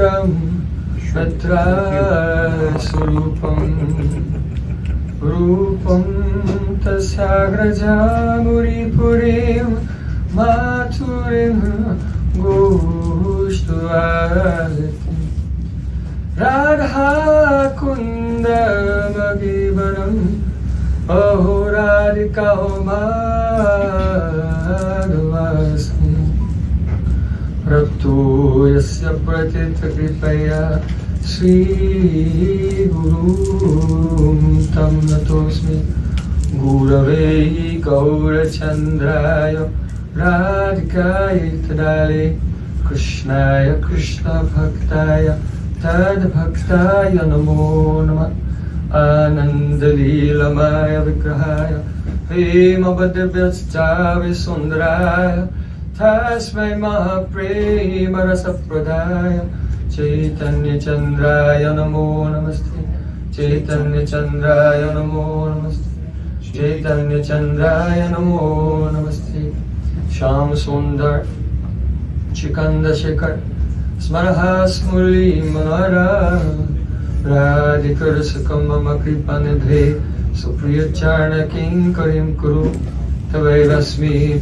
Shtam Shatra Surupam Rupam Tasyagraja Muripurim Maturim Gushtualiti Radha Kunda Magibaram Ahoradika Madhvasam Prapto Yasya Pratita Kripaya Sri Guru Tam Natosmi Gurave Gaura Chandraya Radhikaya Tadale Krishnaya Krishna Bhaktaya Tad Bhaktaya Namo Namah Ananda Leelamaya Vigrahaya Hema Bhadravyastavi Sundaraya Tasmai Mahaprema Rasapradaya Chaitanya Chandraya Namo Namaste Chaitanya Chandraya Namo Namaste Chaitanya Chandraya Namo Namaste Sham Sundar Chikanda Shekhar Smaraha Smuli Manara Radhikar Sakam Mama Kripanidhe Supriya Charna King Karim Kuru Tavai Vasmi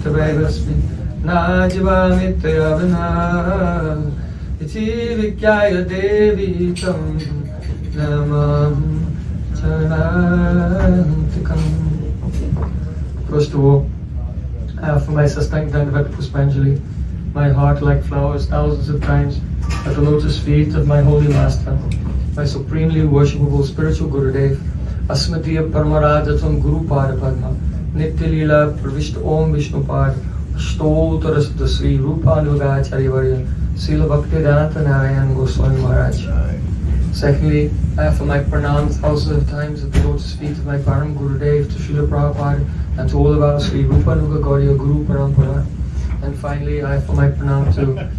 Najvami Tayavana Iti Vikyaya Devi Tam Namam Charantikam. First of all, for my Sastang Dandavat Puspanjali, my heart like flowers thousands of times at the lotus feet of my holy master, my supremely worshipable spiritual Gurudev, Asmatiya Paramaradatam Guru Pada Padma, Nitya Leela Pravishta Om Vishnu Pad, Stoltarasda Sri Rupanugacharya Varya, Srila Bhaktivedanta Narayan Goswami Maharaj. Secondly, I offer my pranams thousands of times at the lotus feet of my Param Gurudev, to Srila Prabhupada, and to all of our Sri Rupanuga Gauriya Guru Parampara. And finally, I offer my pranam to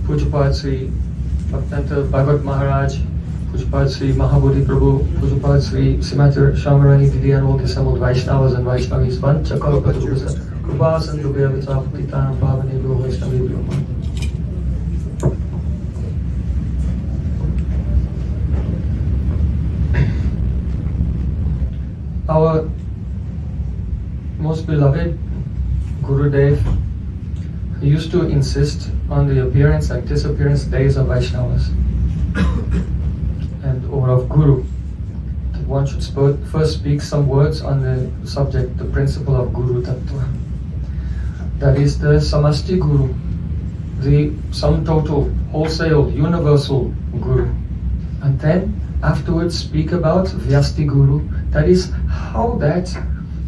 Pujapad Sri Bhaktanta Bhagavat Maharaj, Pujapad Sri Mahabodhi Prabhu, Pujapad Sri Simatir Shamarani Didi, and all the assembled Vaishnavas and Vaishnavis. Vancha Kalpaturasa, Krupasan Dubya Vitapatitanam Bhavani Bhyo Vaishnavi Bhyo. Our most beloved Gurudev used to insist on the appearance and disappearance days of Vaishnavas and or of Guru. That one should first speak some words on the subject, the principle of Guru Tattva. That is the Samasti Guru, the sum total, wholesale, universal Guru. And then afterwards speak about Vyasti Guru, that is how that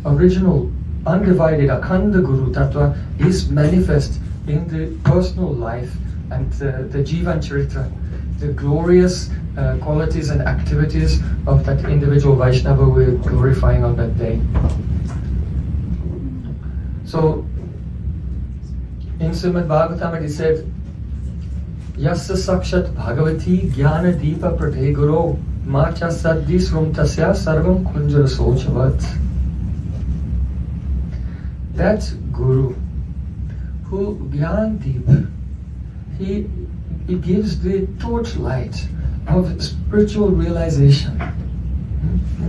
original, undivided, Akhanda Guru Tattva is manifest in the personal life and the Jivan Charitra, the glorious qualities and activities of that individual Vaishnava we're glorifying on that day. So, in Srimad Bhagavatam it is said, Yasya Sakshat Bhagavati Jnana Deepa Pradhe Guru Macha Saddhi Srumtasya Sarvam Kunjara Sochavat. That Guru who Gyan Deep, he gives the torchlight of spiritual realization.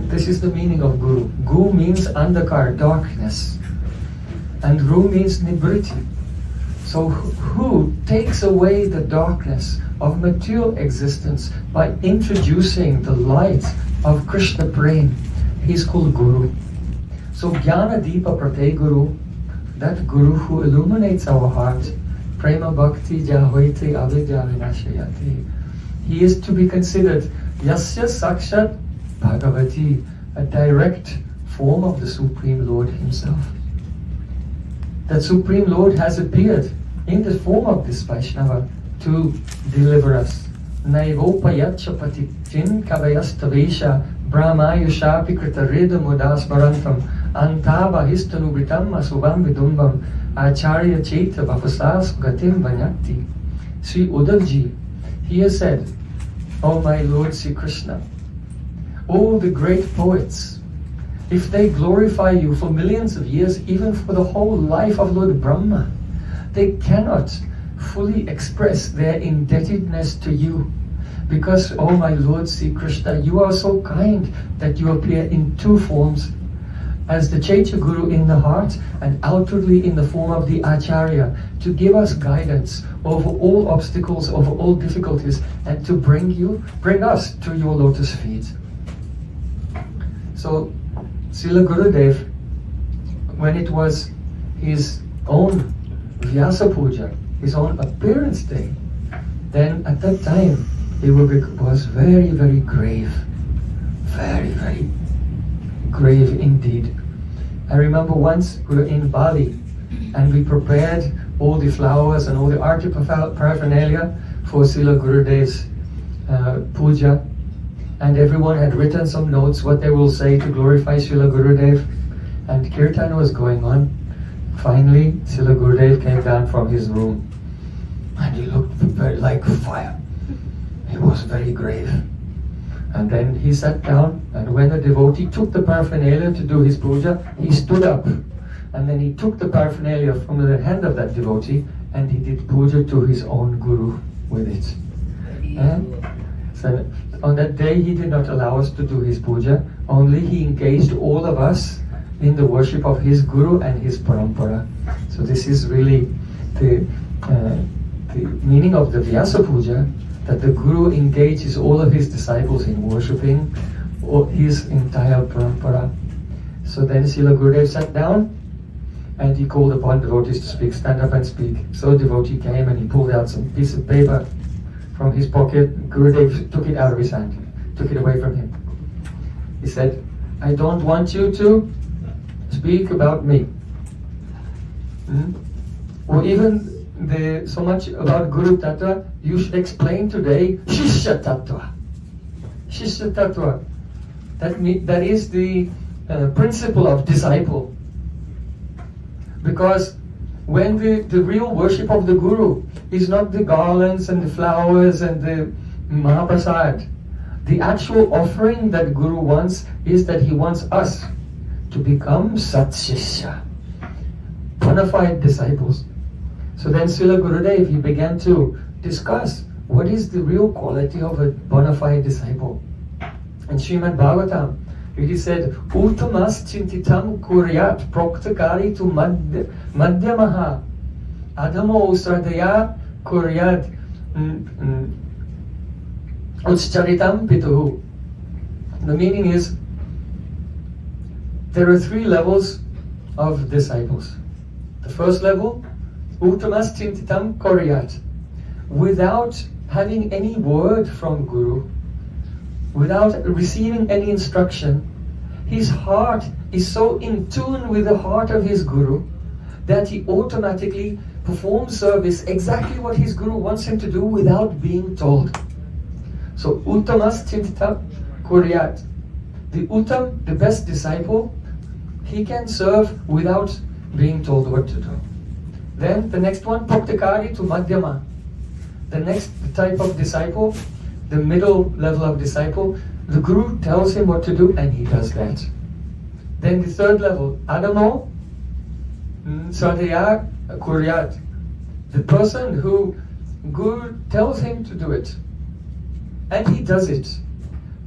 This is the meaning of Guru. Gu means andakar, darkness, and Ru means nibriti. So who takes away the darkness of material existence by introducing the light of Krishna Prem? He's called Guru. So Jnana Deepa Prathe Guru, that Guru who illuminates our heart, Prema Bhakti Jahoiti Avidya Vinashayati. He is to be considered Yasya Sakshat Bhagavati, a direct form of the Supreme Lord Himself. That Supreme Lord has appeared in the form of this Vaishnava to deliver us. Naivopayachapati Jin Kavayastavesha Brahmayushapi Kritareda Mudasmarantam Antava Histanubritam Asubam Vidumbam Acharya Chaita Bhavasas Gatim Vanyakti. Sri Uddhavji, he has said, O my Lord Sri Krishna, all the great poets, if they glorify you for millions of years, even for the whole life of Lord Brahma, they cannot fully express their indebtedness to you. Because, oh my Lord Sri Krishna, you are so kind that you appear in two forms, as the Chaitanya Guru in the heart and outwardly in the form of the Acharya, to give us guidance over all obstacles, over all difficulties, and to bring us to your lotus feet. So, Srila Gurudev, when it was his own Vyasa Puja, his own appearance day, then at that time he was very, very grave. Very, very grave indeed. I remember once we were in Bali and we prepared all the flowers and all the arti paraphernalia for Srila Gurudev's puja, and everyone had written some notes what they will say to glorify Srila Gurudev, and Kirtan was going on. Finally, Srila Gurudev came down from his room and he looked very like fire. He was very grave. And then he sat down, and when the devotee took the paraphernalia to do his puja, he stood up. And then he took the paraphernalia from the hand of that devotee and he did puja to his own guru with it. And so on that day he did not allow us to do his puja, only he engaged all of us in the worship of his guru and his parampara. So this is really the meaning of the Vyasa Puja, that the Guru engages all of his disciples in worshipping his entire parampara. So then Srila Gurudev sat down and he called upon devotees to speak, stand up and speak. So a devotee came and he pulled out some piece of paper from his pocket. Gurudev took it out of his hand, took it away from him. He said, I don't want you to speak about me. Or even so much about Guru Tattva, you should explain today Shishya Tattva. Shishya Tattva. That is the principle of disciple. Because when the real worship of the Guru is not the garlands and the flowers and the Mahaprasad, the actual offering that Guru wants is that he wants us to become Sat Shishya, bona fide disciples. So then Srila Gurudev, he began to discuss what is the real quality of a bona fide disciple. And Srimad Bhagavatam, he said, Uttamas chintitam kuryat proktakari tu madhyamaha adhamo usradaya kuryat utscharitam pituhu. The meaning is, there are three levels of disciples. The first level, Uttamas chintitam kuryat, without having any word from Guru, without receiving any instruction, his heart is so in tune with the heart of his Guru that he automatically performs service exactly what his Guru wants him to do without being told. So Uttamas chintitam kuryat. The Uttam, the best disciple, he can serve without being told what to do. Then the next one, Praktikari to Madhyama. The next type of disciple, the middle level of disciple, the Guru tells him what to do and he does that. Then the third level, Adamo Sadhya Kuryat. The person who Guru tells him to do it and he does it,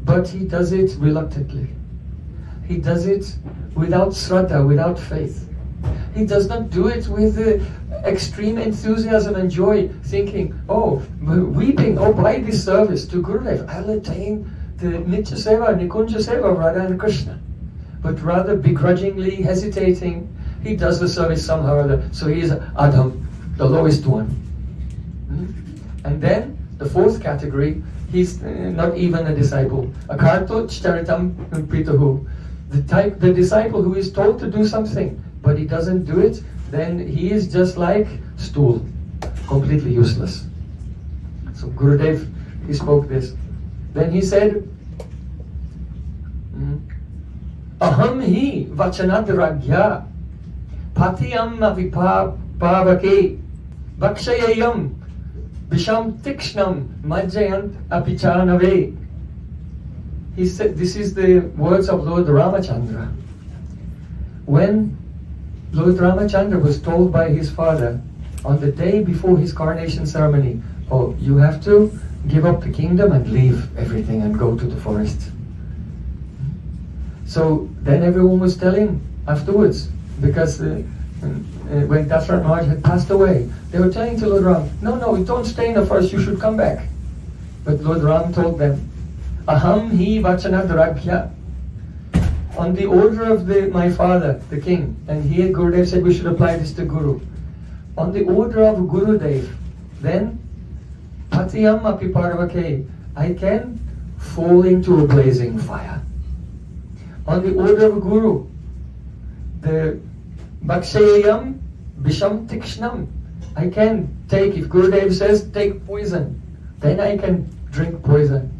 but he does it reluctantly. He does it without Shraddha, without faith. He does not do it with extreme enthusiasm and joy, thinking, oh, weeping, oh, by this service to Gurudev, I'll attain the Nitya Seva, Nikunja Seva of Radha and Krishna. But rather begrudgingly, hesitating, he does the service somehow or other. So he is Adham, the lowest one. And then, the fourth category, he's not even a disciple. Akarto Charitam Pritahu. The disciple who is told to do something, but he doesn't do it, then he is just like stool, completely useless. So Gurudev, he spoke this. Then he said, Aham hi vachanad ragya patiyam avipavake bakshayayam visham tikshnam majjayant apichanave. He said, this is the words of Lord Ramachandra. When Lord Ramachandra was told by his father on the day before his coronation ceremony, oh, you have to give up the kingdom and leave everything and go to the forest. So then everyone was telling afterwards, because when Dasharatha Maharaj had passed away, they were telling to Lord Ram, no, don't stay in the forest, you should come back. But Lord Ram told them, Aham hi vachanad. On the order of my father, the king, and here Gurudev said we should apply this to Guru. On the order of Gurudev, then Patiyam api parvake, I can fall into a blazing fire. On the order of Guru, the Bhakshayam Bisham Tikshnam, I can take, if Gurudev says take poison, then I can drink poison.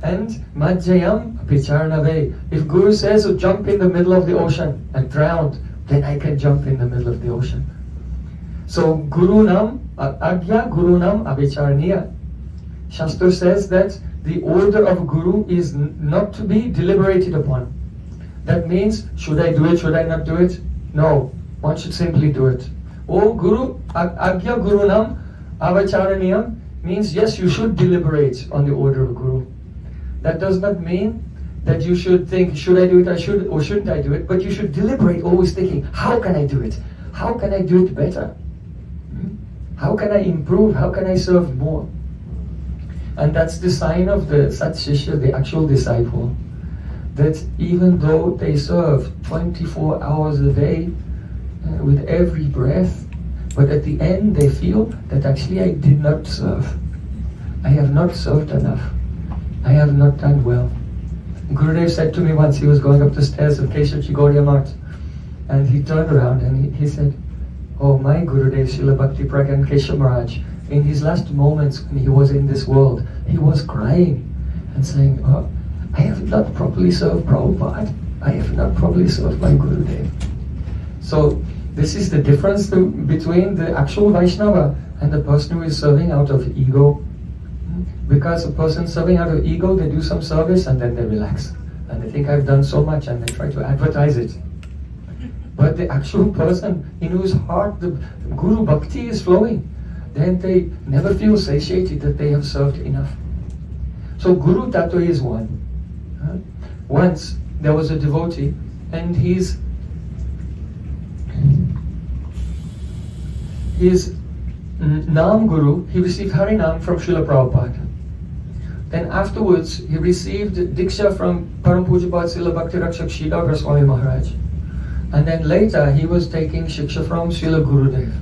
And Madhyayam Picharnave, if Guru says to jump in the middle of the ocean and drown, then I can jump in the middle of the ocean. So Gurunam, Agya Gurunam Abhicharniya. Shastra says that the order of Guru is not to be deliberated upon. That means, should I do it, should I not do it? No, one should simply do it. Oh Guru, Agya Gurunam Abhicharniyam means yes, you should deliberate on the order of Guru. That does not mean that you should think, should I do it, I should, or shouldn't I do it, but you should deliberate, always thinking, how can I do it? How can I do it better? How can I improve? How can I serve more? And that's the sign of the Sat Shishya, the actual disciple, that even though they serve 24 hours a day with every breath, but at the end they feel that actually I did not serve. I have not served enough. I have not done well. Gurudev said to me once, he was going up the stairs of Keshav Chigorya Math, and he turned around and he said, oh my Gurudev Srila Bhakti Pragyan Keshav Maharaj, in his last moments when he was in this world, he was crying and saying, oh, I have not properly served Prabhupada. I have not properly served my Gurudev. So this is the difference between the actual Vaishnava and the person who is serving out of ego. Because a person serving out of ego, they do some service and then they relax. And they think I've done so much and they try to advertise it. But the actual person in whose heart the Guru Bhakti is flowing, then they never feel satiated that they have served enough. So Guru Tattva is one. Once there was a devotee and his Nam Guru, he received Harinam from Srila Prabhupada. Then afterwards, he received Diksha from Param Pujapad Srila Bhakti Rakshak Sridhar Goswami Maharaj. And then later, he was taking Shiksha from Srila Gurudev.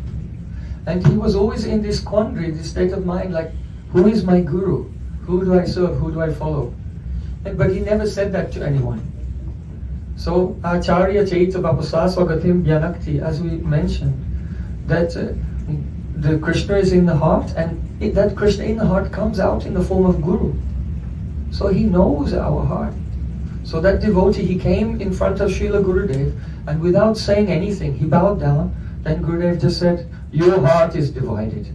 And he was always in this quandary, this state of mind, like, who is my Guru? Who do I serve? Who do I follow? But he never said that to anyone. So, Acharya Chaitya Bapasaswagatim Bhyanakti, as we mentioned, that the Krishna is in the heart, and that Krishna in the heart comes out in the form of Guru. So he knows our heart. So that devotee, he came in front of Srila Gurudev, and without saying anything, he bowed down. Then Gurudev just said, your heart is divided.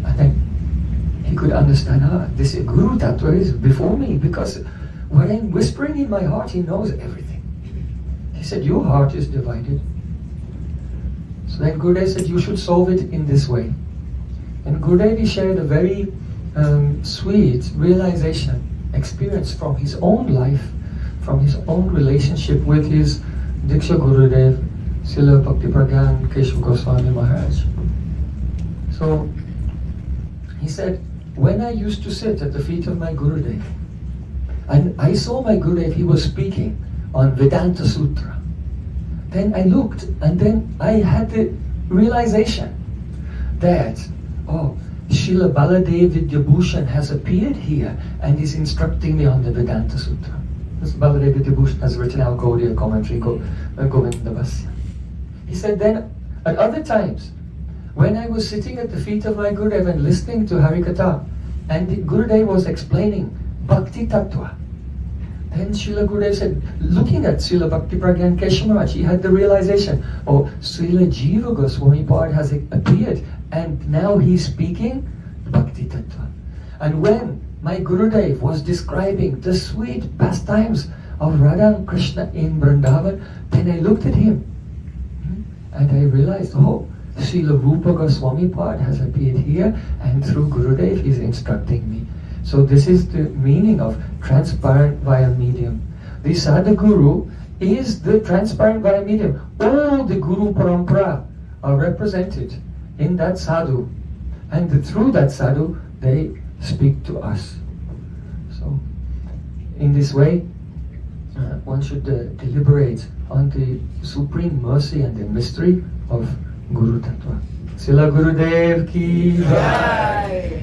And then he could understand, this Guru Tattva is before me, because when I'm whispering in my heart, he knows everything. He said, your heart is divided. So then Gurudev said, you should solve it in this way. And Gurudev, he shared a very sweet realization, experience from his own life, from his own relationship with his Diksha Gurudev, Srila Bhakti Pragyan Keshav Goswami Maharaj. So he said, when I used to sit at the feet of my Gurudev, and I saw my Gurudev, he was speaking on Vedanta Sutra. Then I looked, and then I had the realization that, oh, Srila Baladev Vidyabhushan has appeared here and is instructing me on the Vedanta Sutra. This Baladev Vidyabhushan has written our Gaudiya commentary, Govindavasya. He said then, at other times, when I was sitting at the feet of my Gurudev and listening to Harikatha, and the Gurudev was explaining Bhakti Tattva, then Srila Gurudev said, looking at Srila Bhakti Pragyan Keshav Maharaj, he had the realization, oh, Srila Jiva Goswami Pad has appeared, and now he's speaking Bhakti Tattva. And when my Gurudev was describing the sweet pastimes of Radha and Krishna in Vrindavan, then I looked at him, and I realized, oh, Srila Rupa Goswami Pad has appeared here, and through Gurudev he is instructing me. So this is the meaning of transparent via medium. The Sadhguru is the transparent via medium. All the Guru Parampara are represented in that sadhu, and through that sadhu they speak to us. So in this way one should deliberate on the supreme mercy and the mystery of Guru Tattva. Srila Gurudev ki jai.